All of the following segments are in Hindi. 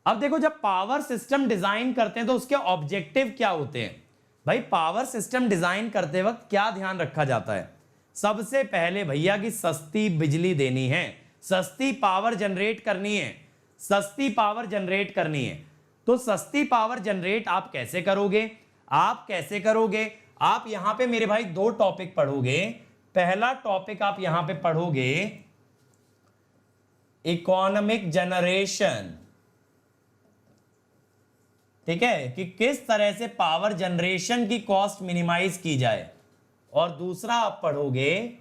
अब देखो जब पावर सिस्टम डिजाइन करते हैं तो उसके ऑब्जेक्टिव क्या होते हैं भाई। पावर सिस्टम डिजाइन करते वक्त क्या ध्यान रखा जाता है? सबसे पहले भैया की सस्ती बिजली देनी है, सस्ती पावर जनरेट करनी है, सस्ती पावर जनरेट करनी है। तो सस्ती पावर जनरेट आप कैसे करोगे? आप कैसे करोगे? आप यहां पे मेरे भाई दो टॉपिक पढ़ोगे। पहला टॉपिक आप यहां पे पढ़ोगे इकोनॉमिक जनरेशन, ठीक है, कि किस तरह से पावर जनरेशन की कॉस्ट मिनिमाइज की जाए। और दूसरा आप पढ़ोगे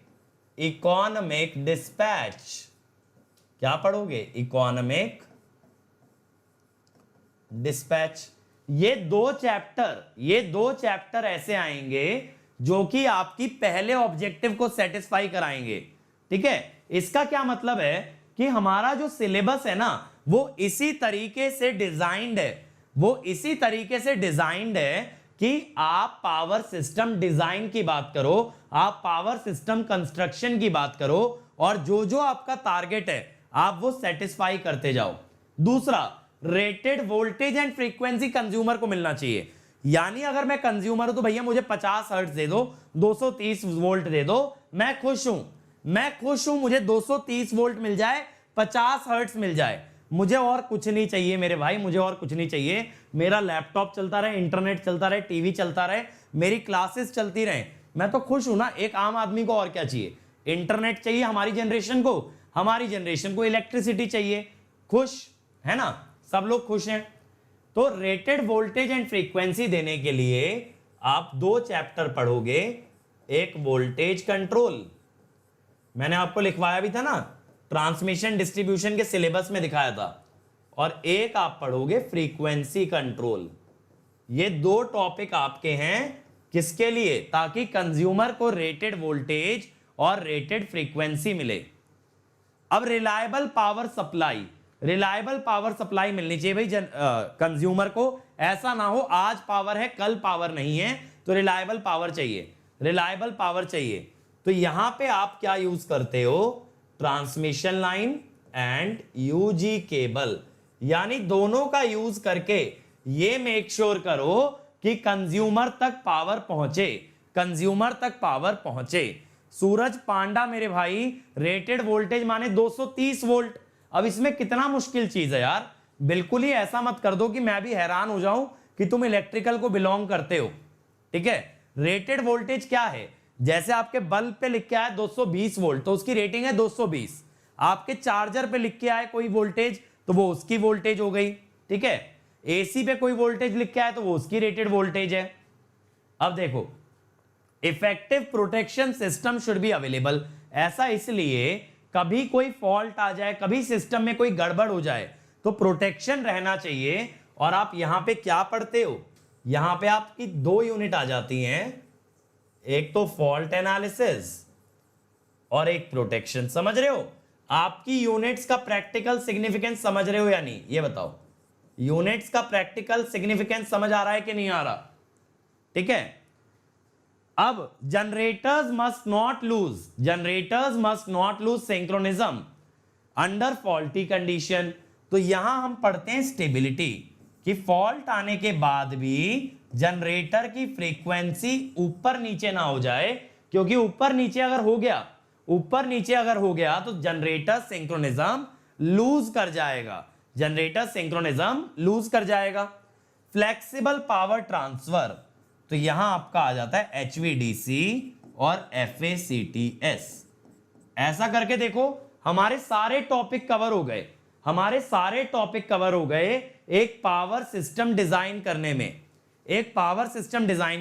इकोनॉमिक डिस्पैच। क्या पढ़ोगे? Economic dispatch. ये दो चैप्टर ऐसे आएंगे जो कि आपकी पहले ऑब्जेक्टिव को सेटिस्फाई कराएंगे, ठीक है। इसका क्या मतलब है कि हमारा जो सिलेबस है ना वो इसी तरीके से डिजाइंड है, वो इसी तरीके से डिजाइंड है कि आप पावर सिस्टम डिजाइन की बात करो, आप पावर सिस्टम कंस्ट्रक्शन की बात करो, और जो जो आपका टारगेट है आप वो सेटिस्फाई करते जाओ। दूसरा, rated voltage and frequency consumer को मिलना चाहिए। यानी अगर मैं कंज्यूमर हूं तो भैया मुझे 50 हर्ट्ज दे दो, 230 वोल्ट दे दो, मैं खुश हूं, मुझे 230 वोल्ट मिल जाए, 50 हर्ट्ज मिल जाए, मुझे और कुछ नहीं चाहिए मेरे भाई, मुझे और कुछ नहीं चाहिए। मेरा लैपटॉप चलता रहे, इंटरनेट चलता रहे, टीवी चलता रहे, मेरी क्लासेस चलती रहे, मैं तो खुश हूं ना। एक आम आदमी को और क्या चाहिए? इंटरनेट चाहिए हमारी जनरेशन को इलेक्ट्रिसिटी चाहिए, खुश है ना, सब लोग खुश हैं। तो रेटेड वोल्टेज एंड फ्रीक्वेंसी देने के लिए आप दो चैप्टर पढ़ोगे, एक वोल्टेज कंट्रोल, मैंने आपको लिखवाया भी था ना, ट्रांसमिशन डिस्ट्रीब्यूशन के सिलेबस में दिखाया था, और एक आप पढ़ोगे फ्रीक्वेंसी कंट्रोल। ये दो टॉपिक आपके हैं किसके लिए? ताकि कंज्यूमर को रेटेड वोल्टेज और रेटेड फ्रीक्वेंसी मिले। अब रिलायबल पावर सप्लाई मिलनी चाहिए भाई कंज्यूमर को। ऐसा ना हो आज पावर है कल पावर नहीं है, तो रिलायबल पावर चाहिए। तो यहां पे आप क्या यूज करते हो? Transmission line and UG cable, यानी दोनों का यूज करके ये मेक श्योर करो कि कंज्यूमर तक पावर पहुंचे। सूरज पांडा मेरे भाई, रेटेड वोल्टेज माने 230 वोल्ट। अब इसमें कितना मुश्किल चीज है यार। बिल्कुल ही ऐसा मत कर दो कि मैं भी हैरान हो जाऊं कि तुम इलेक्ट्रिकल को बिलोंग करते हो, ठीक है। रेटेड वोल्टेज क्या है? जैसे आपके बल्ब पे लिख के आया 220 वोल्ट तो उसकी रेटिंग है 220। आपके चार्जर पे लिख के आए कोई वोल्टेज तो वो उसकी वोल्टेज हो गई, ठीक है। एसी पे कोई वोल्टेज लिख के आए तो वो उसकी रेटेड वोल्टेज है। अब देखो, effective protection system should be available. ऐसा इसलिए कभी कोई फॉल्ट आ जाए, कभी सिस्टम में कोई गड़बड़ हो जाए तो प्रोटेक्शन रहना चाहिए। और आप यहां पे क्या पढ़ते हो? यहां पे आपकी दो यूनिट आ जाती हैं, एक तो फॉल्ट एनालिसिस और एक प्रोटेक्शन। समझ रहे हो? आपकी यूनिट्स का प्रैक्टिकल सिग्निफिकेंस समझ रहे हो या नहीं? ये बताओ, यूनिट्स का प्रैक्टिकल सिग्निफिकेंस समझ आ रहा है कि नहीं आ रहा? ठीक है। अब generators must not lose synchronism under faulty condition. तो यहां हम पढ़ते हैं स्टेबिलिटी, कि फॉल्ट आने के बाद भी जनरेटर की फ्रीक्वेंसी ऊपर नीचे ना हो जाए, क्योंकि ऊपर नीचे अगर हो गया तो जनरेटर सिंक्रोनिज्म लूज कर जाएगा। फ्लेक्सिबल पावर ट्रांसफर, तो यहां आपका आ जाता है HVDC और FACTS। ऐसा करके देखो, हमारे सारे टॉपिक कवर हो गए एक पावर सिस्टम डिजाइन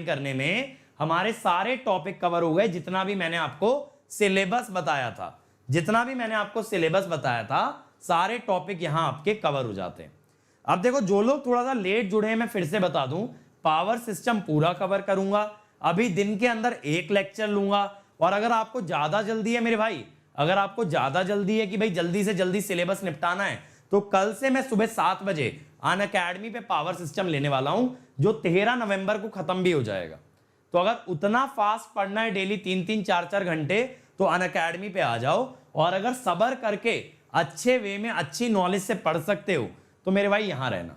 करने में हमारे सारे टॉपिक कवर हो गए। जितना भी मैंने आपको सिलेबस बताया था, सारे टॉपिक यहां आपके कवर हो जाते हैं। अब देखो, जो लोग थोड़ा सा लेट जुड़े हैं, मैं फिर से बता दूं, पावर सिस्टम पूरा कवर करूंगा। अभी दिन के अंदर एक लेक्चर लूंगा। और अगर आपको ज्यादा जल्दी है मेरे भाई, कि भाई जल्दी से जल्दी सिलेबस निपटाना है, तो कल से मैं सुबह 7 बजे अनअकैडमी पे पावर सिस्टम लेने वाला हूं, जो 13 नवंबर को खत्म भी हो जाएगा। तो अगर उतना फास्ट पढ़ना है डेली 3-3, 4-4 घंटे, तो अनअकैडमी पे आ जाओ। और अगर सब्र करके अच्छे वे में अच्छी नॉलेज से पढ़ सकते हो तो मेरे भाई यहां रहना,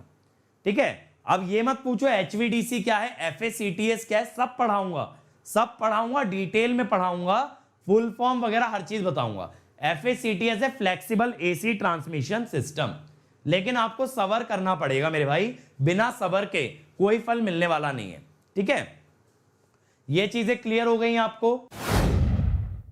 ठीक है। अब ये मत पूछो HVDC क्या है, FACTS क्या है, सब पढ़ाऊंगा, डिटेल में पढ़ाऊंगा, फुल फॉर्म वगैरह हर चीज बताऊंगा। FACTS है फ्लेक्सिबल AC ट्रांसमिशन सिस्टम, लेकिन आपको सबर करना पड़ेगा मेरे भाई, बिना सबर के कोई फल मिलने वाला नहीं है, ठीक है। ये चीजें क्लियर हो गई आपको।